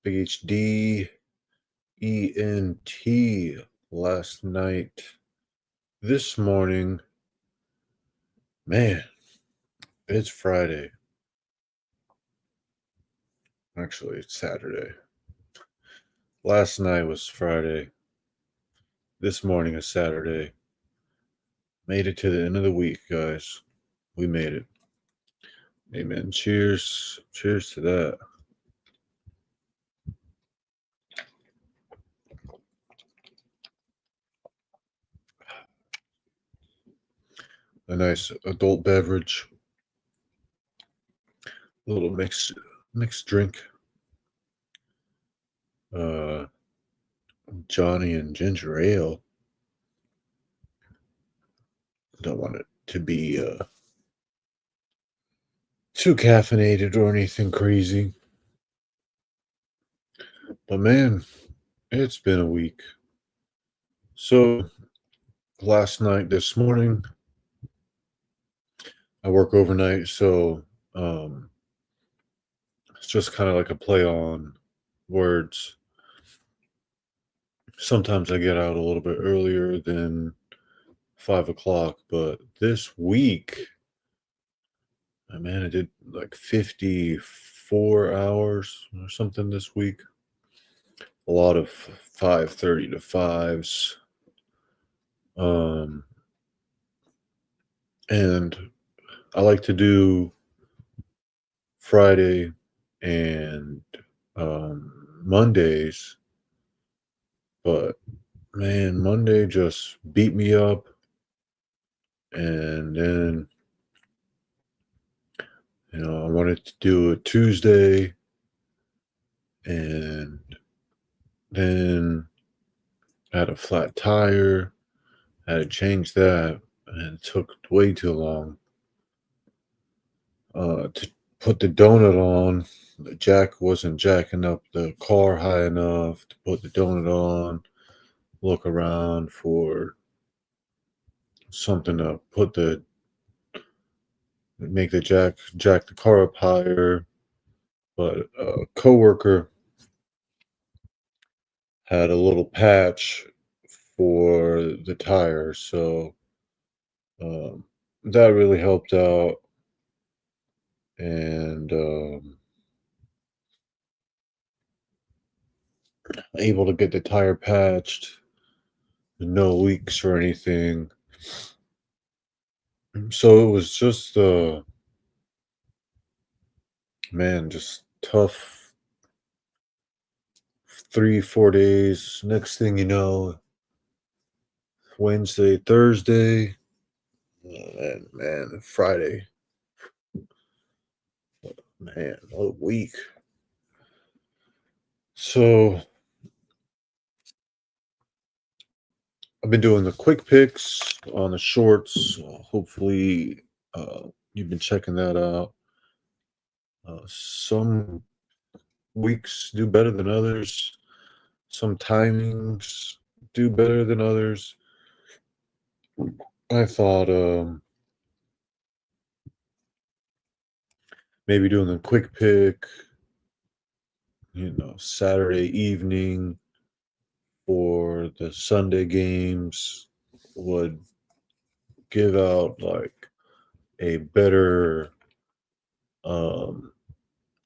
PhD ENT last night. This morning, man, it's Friday. Actually, it's Saturday. Last night was Friday. This morning is Saturday. Made it to the end of the week, guys. We made it. Amen. Cheers. Cheers to that. A nice adult beverage. A little mixed drink. Johnny and ginger ale. Don't want it to be too caffeinated or anything crazy. But man, it's been a week. So last night, this morning, I work overnight, so it's just kind of like a play on words. Sometimes I get out a little bit earlier than 5 o'clock, but this week, man, I did like 54 hours or something this week. A lot of 5:30 to 5s. And I like to do Friday and Mondays, but man, Monday just beat me up, and then I wanted to do a Tuesday, and then I had a flat tire. I had to change that, and it took way too long to put the donut on. The jack wasn't jacking up the car high enough to put the donut on. Look around for something to make the jack the car up higher. But a coworker had a little patch for the tire, so that really helped out. And able to get the tire patched, no leaks or anything. So it was just man, just tough 3-4 days. Next thing you know, Wednesday, Thursday, and man, Friday. Man, what a week. So I've been doing the quick picks on the shorts. Hopefully, you've been checking that out. Some weeks do better than others. Some timings do better than others. I thought maybe doing the quick pick, Saturday evening for the Sunday games would give out like a better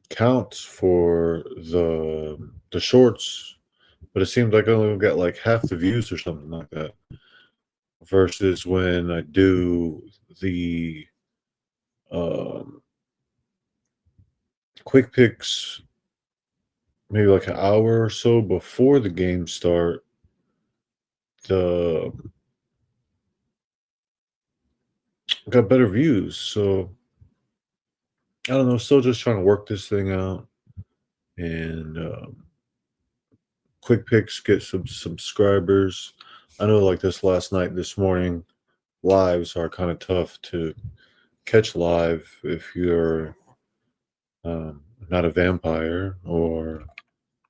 count for the shorts, but it seemed like I only got like half the views or something like that. Versus when I do the quick picks maybe like an hour or so before the game start, the got better views. So I don't know, still just trying to work this thing out. And quick picks get some subscribers. I know like this morning, lives are kind of tough to catch live if you're not a vampire or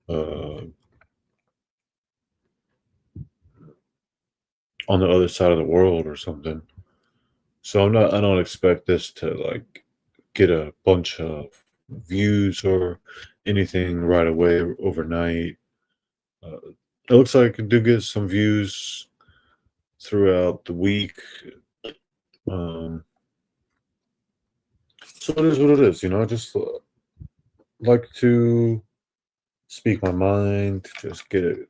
on the other side of the world or something. So I don't expect this to like get a bunch of views or anything right away overnight. Uh, it looks like I do get some views throughout the week. Um, so it is what it is. I just like to speak my mind, just get it.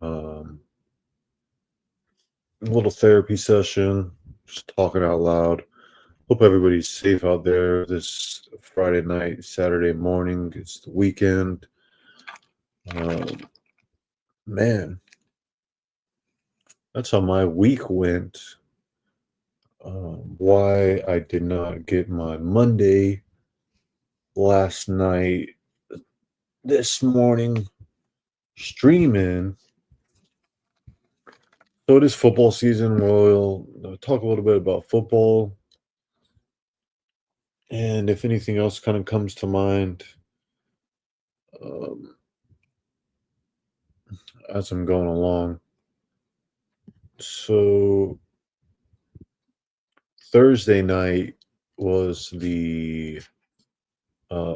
A little therapy session, just talking out loud. Hope everybody's safe out there this Friday night, Saturday morning. It's the weekend. Um, Man, that's how my week went. Why I did not get my Monday last night, this morning streaming. So it is football season. We'll talk a little bit about football. And if anything else kind of comes to mind um, as I'm going along. So Thursday night was the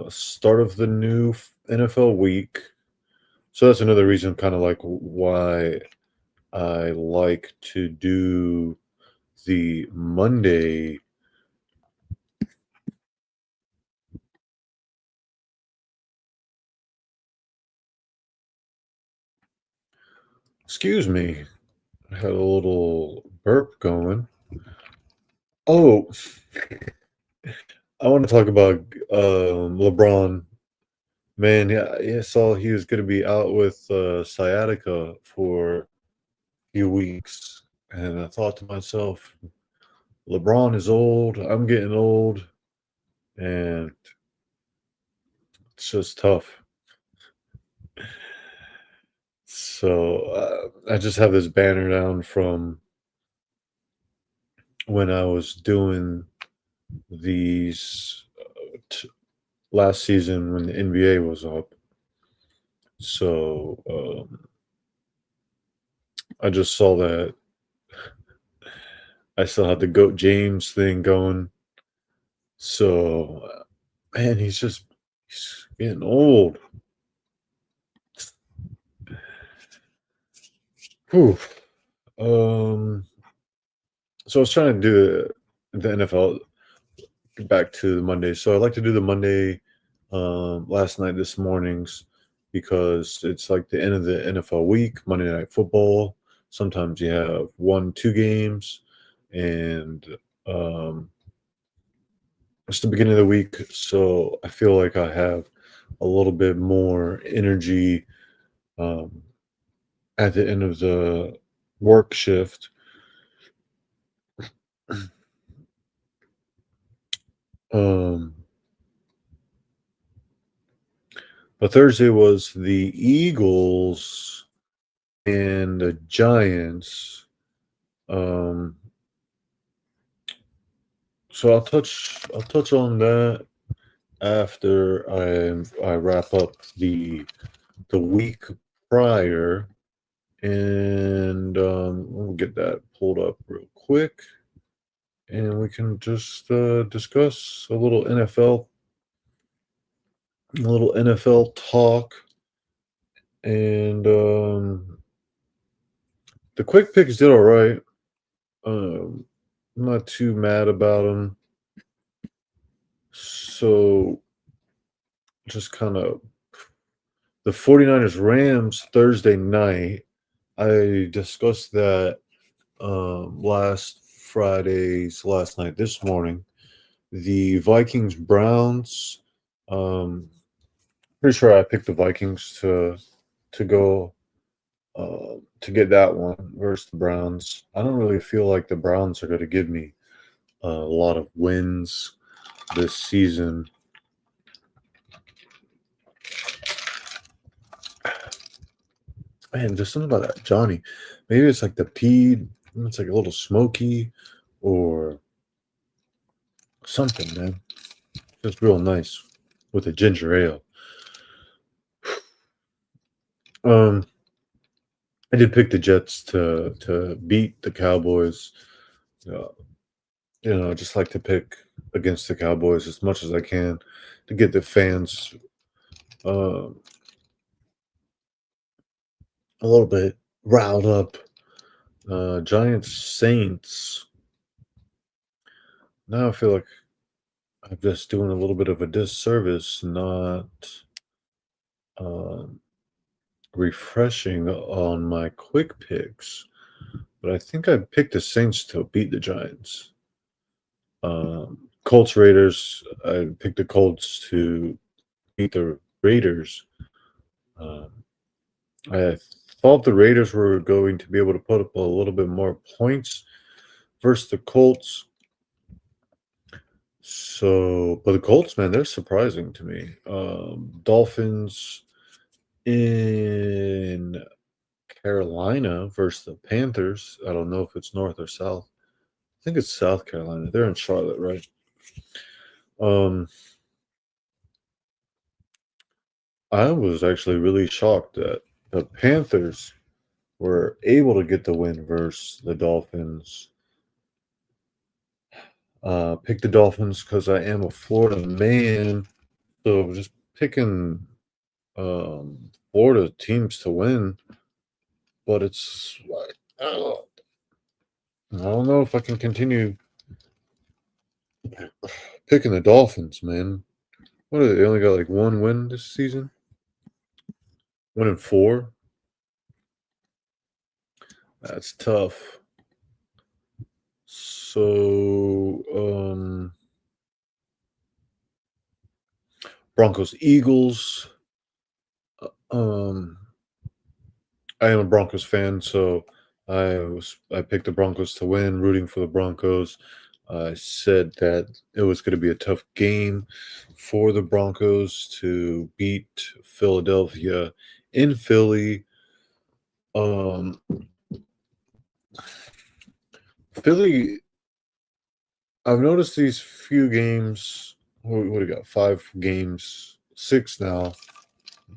start of the new NFL week. So that's another reason, kind of like why I like to do the Monday. Excuse me, I had a little burp going. Oh, I want to talk about LeBron. Man, yeah, I saw he was going to be out with sciatica for a few weeks. And I thought to myself, LeBron is old. I'm getting old. And it's just tough. So I just have this banner down from when I was doing these last season when the NBA was up. So I just saw that I still had the GOAT James thing going. So, man, he's getting old. Whew. Um, so I was trying to do the NFL back to the Monday. So I like to do the Monday last night, this morning's, because it's like the end of the NFL week, Monday Night Football. Sometimes you have 1, 2 games, and um, it's the beginning of the week. So I feel like I have a little bit more energy um, at the end of the work shift. Um, but Thursday was the Eagles and the Giants. Um, so I'll touch on that after I wrap up the week prior, and we'll get that pulled up real quick, and we can just discuss a little NFL talk, and the quick picks did all right. I'm not too mad about them. So just kind of the 49ers Rams Thursday night. I discussed that last night, this morning. The Vikings Browns. Um, Pretty sure I picked the Vikings to go to get that one versus the Browns. I don't really feel like the Browns are going to give me a lot of wins this season. Man, just something about that Johnny. Maybe it's like the pea. It's like a little smoky or something, man. Just real nice with a ginger ale. Um, I did pick the Jets to beat the Cowboys. Uh, I just like to pick against the Cowboys as much as I can to get the fans a little bit riled up. Giants Saints. Now I feel like I'm just doing a little bit of a disservice, not um, refreshing on my quick picks. But I think I picked the Saints to beat the Giants. Colts Raiders. I picked the Colts to beat the Raiders. Um, I thought the Raiders were going to be able to put up a little bit more points versus the Colts. So, but the Colts, man, they're surprising to me. Dolphins in Carolina versus the Panthers. I don't know if it's North or South. I think it's South Carolina. They're in Charlotte, right? Um, I was actually really shocked that the Panthers were able to get the win versus the Dolphins. Pick the Dolphins because I am a Florida man, so just picking Florida teams to win. But it's like I don't know if I can continue picking the Dolphins, man. What are they? They only got like one win this season. 1-4. That's tough. So, Broncos Eagles. Um, I am a Broncos fan, so I picked the Broncos to win, rooting for the Broncos. I said that it was going to be a tough game for the Broncos to beat Philadelphia in Philly. Um, Philly, I've noticed these few games. What do we got? 5 games, 6 now.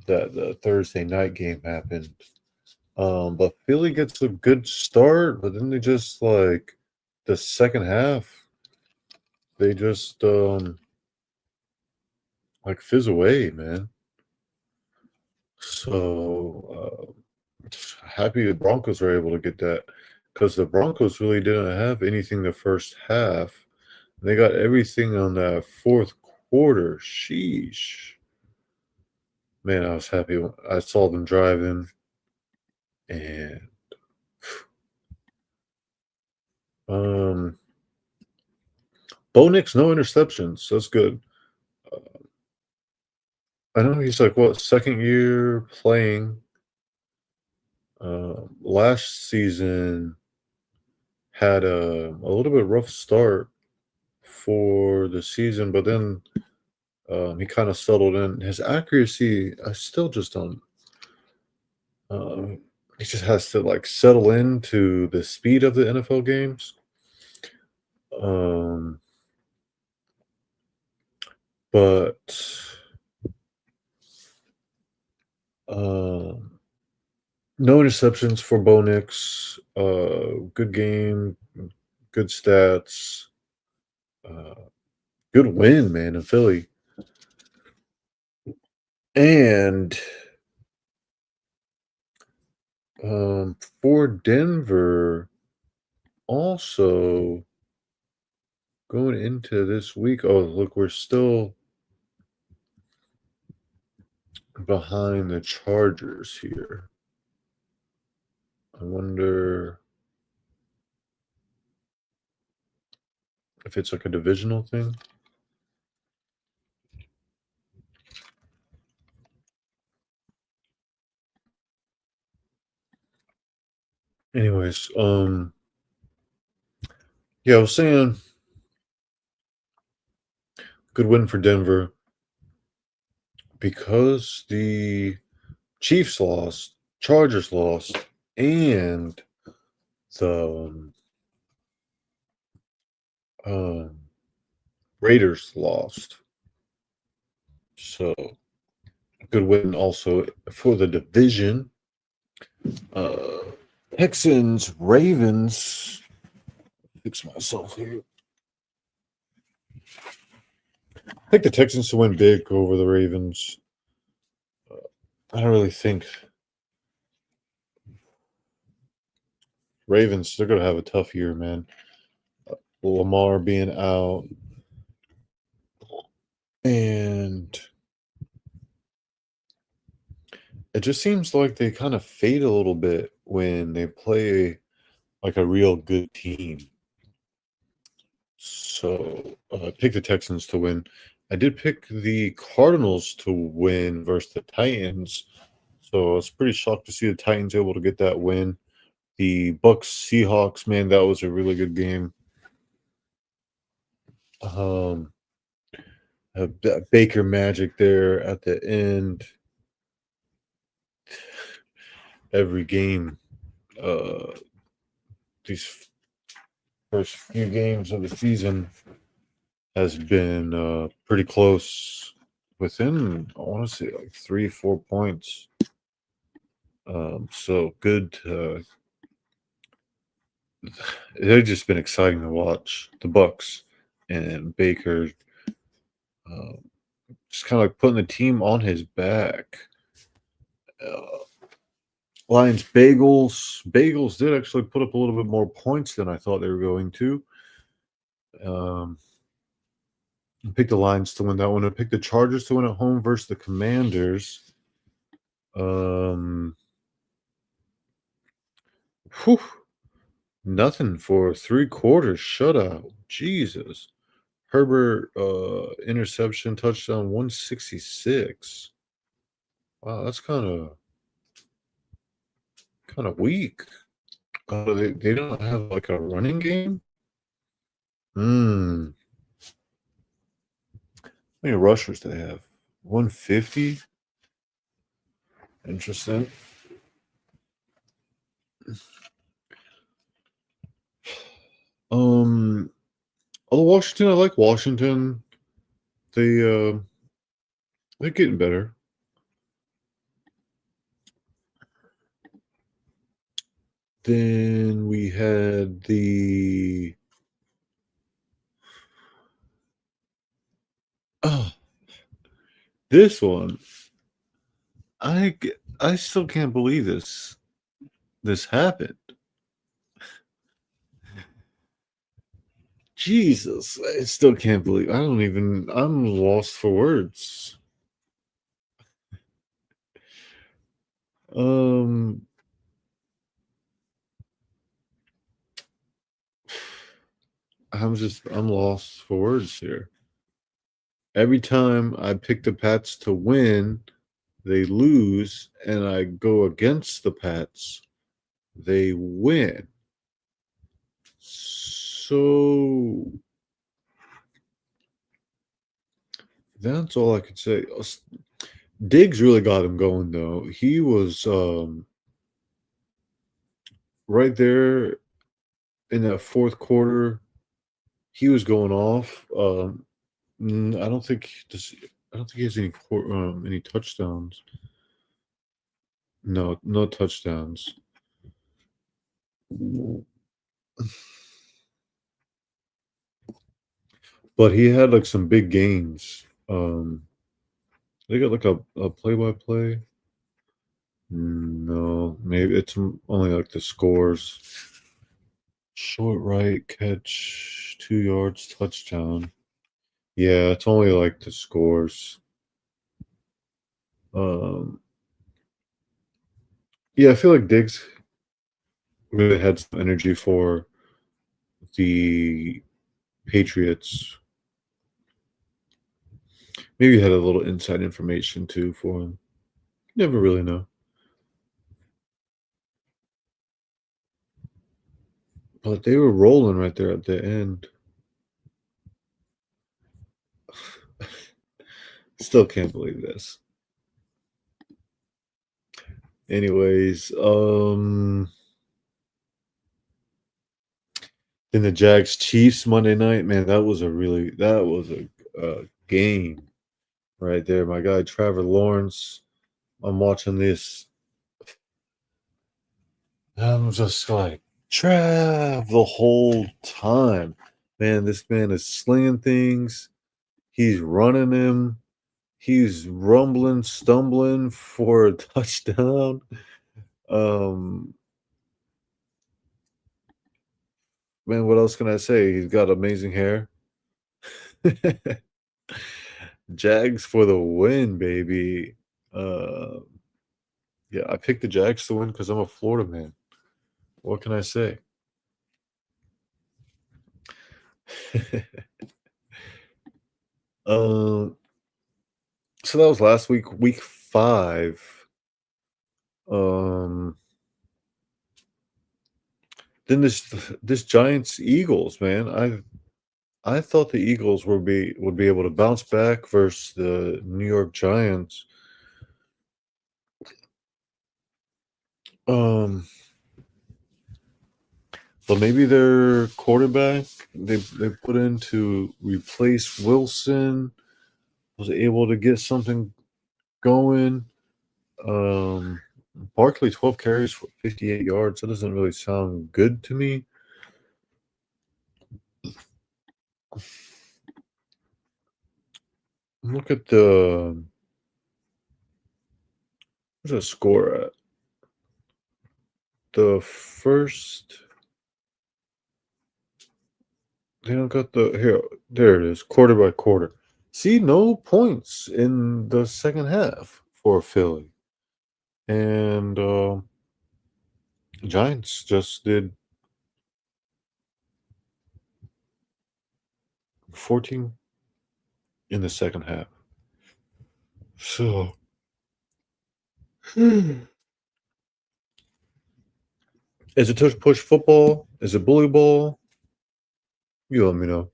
That the Thursday night game happened. But Philly gets a good start, but then they just like the second half, they just like fizz away, man. So happy the Broncos were able to get that because the Broncos really didn't have anything the first half. They got everything on that fourth quarter. Sheesh. Man, I was happy when I saw them driving and um Bo Nix, no interceptions. That's good. I know he's like what second year playing. Last season had a little bit rough start for the season, but then he kind of settled in. His accuracy, I still just don't. He just has to like settle into the speed of the NFL games. Um, but um, no interceptions for Bo Nix. Good game, good stats, uh, good win, man, in Philly. And for Denver, also going into this week. Oh, look, we're still behind the Chargers here. I wonder if it's like a divisional thing. Anyways, yeah, I was saying good win for Denver because the Chiefs lost, Chargers lost, and the um, Raiders lost. So good win also for the division. Uh, Texans, Ravens. Fix myself here. I think the Texans to win big over the Ravens. I don't really think Ravens, they're gonna have a tough year, man. Lamar being out, and it just seems like they kind of fade a little bit when they play like a real good team. So I picked the Texans to win. I did pick the Cardinals to win versus the Titans. So I was pretty shocked to see the Titans able to get that win. The Bucks Seahawks, man, that was a really good game. Um, Baker Magic there at the end. Every game, uh, these first few games of the season has been pretty close, within I want to say like 3 4 points. So good. They've just been exciting to watch. The Bucks and Baker, uh, just kind of like putting the team on his back. Uh, Lions Bagels. Bagels did actually put up a little bit more points than I thought they were going to. Um, I picked the Lions to win that one. I picked the Chargers to win at home versus the Commanders. Um, whew, nothing for 3 quarters shutout. Jesus. Herbert interception touchdown 166. Wow, that's kind of weak. They don't have like a running game. Hmm. How many rushers do they have? 150. Interesting. Um. Although Washington, I like Washington. They they're getting better. Then we had oh, this one. I still can't believe this happened. Jesus, I still can't believe. I'm lost for words. Um, I'm lost for words here. Every time I pick the Pats to win, they lose, and I go against the Pats, they win. So that's all I could say. Diggs really got him going though. He was right there in that fourth quarter. He was going off. I don't think I don't think he has any touchdowns. No, no touchdowns. But he had like some big gains. They got like a play-by-play. No, maybe it's only like the scores. Short right catch, 2 yards, touchdown. Yeah, it's only like the scores. Um, yeah, I feel like Diggs really had some energy for the Patriots. Maybe had a little inside information too for him. Never really know. But they were rolling right there at the end. Still can't believe this. Anyways, then the Jags Chiefs Monday night, man, that was a game right there. My guy Trevor Lawrence. I'm watching this. I'm just like Trav the whole time. Man, this man is slinging things. He's running him. He's rumbling, stumbling for a touchdown. Um, man, what else can I say? He's got amazing hair. Jags for the win, baby. Uh, yeah, I picked the Jags to win because I'm a Florida man. What can I say? um, so that was last week, week 5. Um, then this Giants Eagles, man. I thought the Eagles would be able to bounce back versus the New York Giants. Um, but maybe their quarterback they put in to replace Wilson was able to get something going. Um, Barkley 12 carries for 58 yards. That doesn't really sound good to me. Look at what's the score at? The first they don't got the here. There it is, quarter by quarter. See, no points in the second half for Philly. And Giants just did 14 in the second half. So is it tush push football? Is it bully ball? You let me know.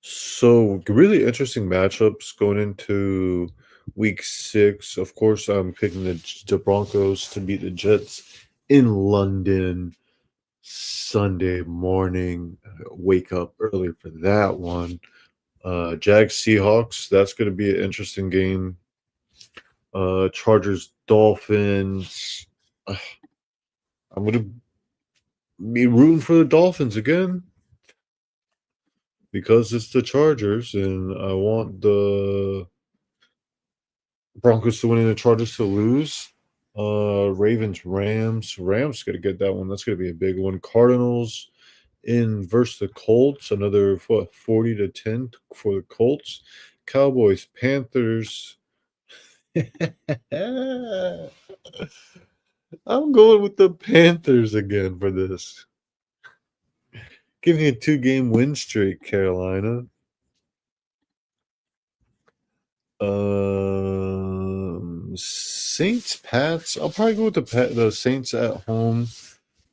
So really interesting matchups going into week 6. Of course, I'm picking the Broncos to beat the Jets in London Sunday morning. Wake up early for that one. Jags Seahawks. That's going to be an interesting game. Chargers Dolphins. I'm going to be rooting for the Dolphins again because it's the Chargers, and I want the Broncos to win and the Chargers to lose. Ravens Rams. Rams got to get that one. That's going to be a big one. Cardinals in versus the Colts. Another 40-10 for the Colts. Cowboys Panthers. I'm going with the Panthers again for this. Give me a 2-game win streak, Carolina. Saints Pats. I'll probably go with the Saints at home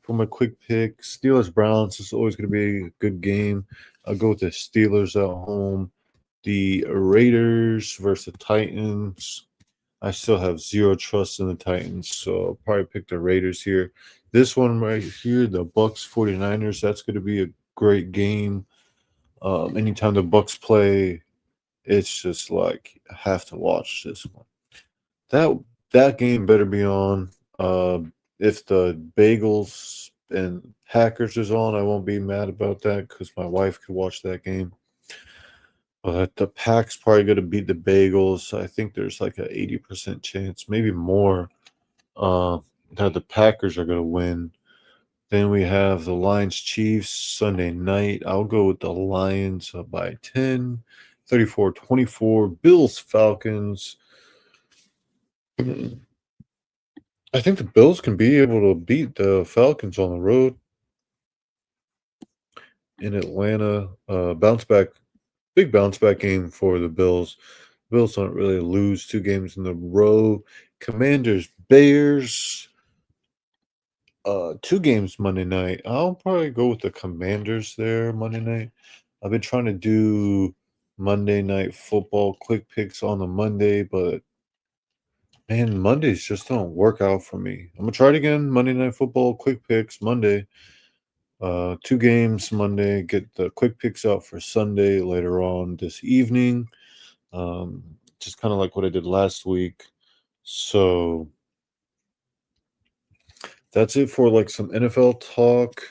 for my quick pick. Steelers Browns is always going to be a good game. I'll go with the Steelers at home. The Raiders versus the Titans. I still have zero trust in the Titans, so I'll probably pick the Raiders here. This one right here, the Bucks 49ers, that's going to be a great game. Anytime the Bucks play, it's just like I have to watch this one. That that game better be on. If the Bagels and Packers is on, I won't be mad about that because my wife could watch that game. But the Pack's probably going to beat the Bagels. I think there's like a 80% chance, maybe more, uh, that the Packers are going to win. Then we have the Lions Chiefs Sunday night. I'll go with the Lions by 10, 34-24. Bills Falcons. I think the Bills can be able to beat the Falcons on the road in Atlanta. Big bounce back game for the Bills. Bills don't really lose 2 games in a row. Commanders Bears. 2 games Monday night. I'll probably go with the Commanders there Monday night. I've been trying to do Monday night football quick picks on the Monday, but man, Mondays just don't work out for me. I'm gonna try it again. Monday night football quick picks Monday. 2 games Monday. Get the quick picks out for Sunday later on this evening. Just kind of like what I did last week. So that's it for like some NFL talk.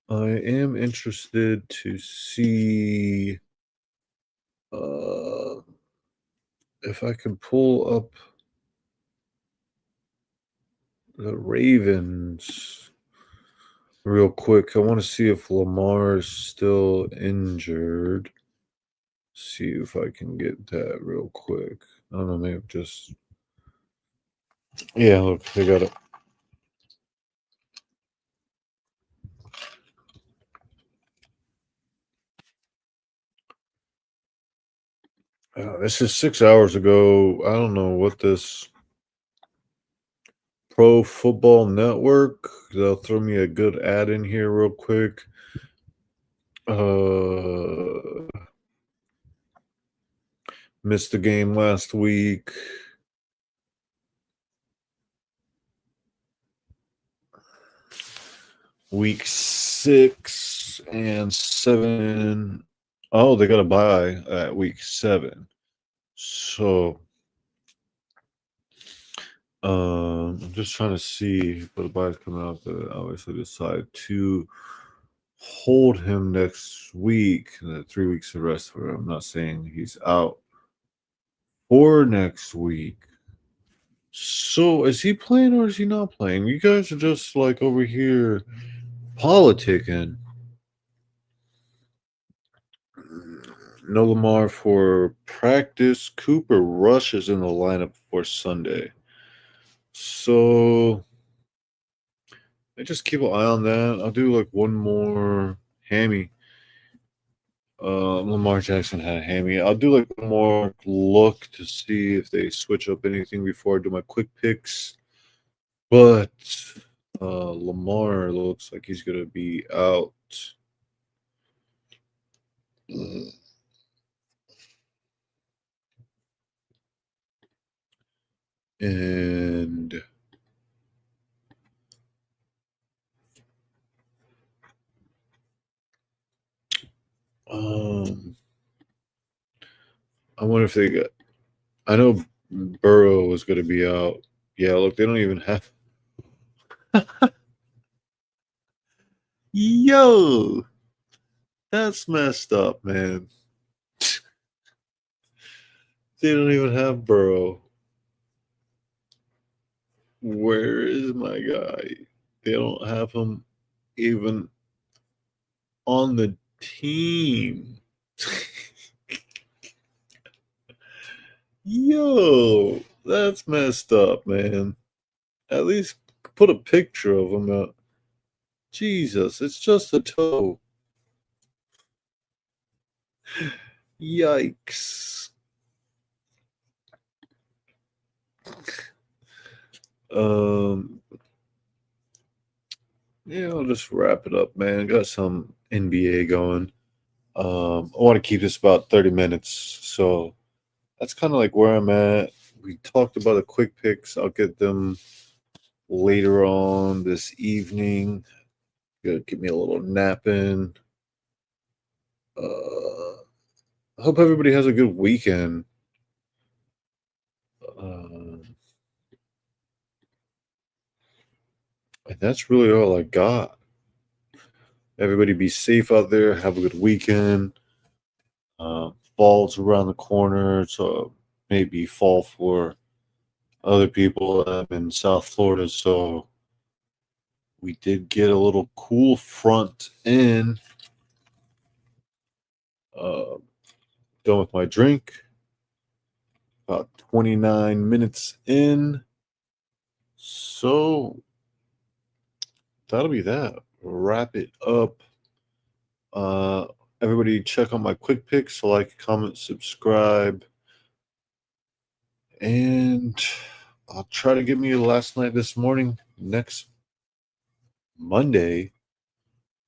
I am interested to see If I can pull up the Ravens real quick, I want to see if Lamar's still injured. See if I can get that real quick. I don't know, maybe just yeah. Look, they got it. This is 6 hours ago. I don't know what this Pro Football Network. They'll throw me a good ad in here real quick. Missed the game last week. Week 6 and 7. Oh, they got a bye at week 7. So, I'm just trying to see, but the bye's coming out that obviously decide to hold him next week. 3 weeks of rest for him. I'm not saying he's out for next week. So, is he playing or is he not playing? You guys are just like over here politicking. No Lamar for practice. Cooper Rush is in the lineup for Sunday. So I just keep an eye on that. I'll do like one more hammy. Lamar Jackson had a hammy. I'll do like one more look to see if they switch up anything before I do my quick picks. But Lamar looks like he's gonna be out. And I wonder if they got. I know Burrow was going to be out. Yeah, look, they don't even have. Yo, that's messed up, man. They don't even have Burrow. Where is my guy? They don't have him even on the team. Yo, that's messed up, man. At least put a picture of him out. Jesus, it's just a toe. Yikes. Yeah, I'll just wrap it up, man. Got some NBA going. I want to keep this about 30 minutes. So that's kind of like where I'm at. We talked about the quick picks. I'll get them later on this evening. Gonna give me a little nap in. I hope everybody has a good weekend. And that's really all I got. Everybody be safe out there. Have a good weekend. Fall's around the corner, so maybe fall for other people. I'm in South Florida, so we did get a little cool front in. Done with my drink. About 29 minutes in. So that'll be that. Wrap it up. Everybody check out my quick picks, like, comment, subscribe. And I'll try to get me last night this morning next Monday.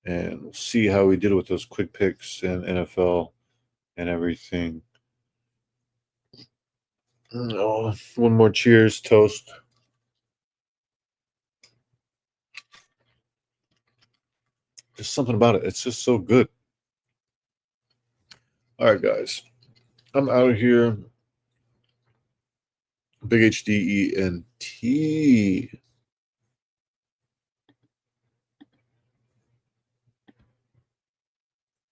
And we'll see how we did with those quick picks and NFL and everything. Oh, one more cheers, toast. Just something about it. It's just so good. All right, guys. I'm out of here. Big HDENT.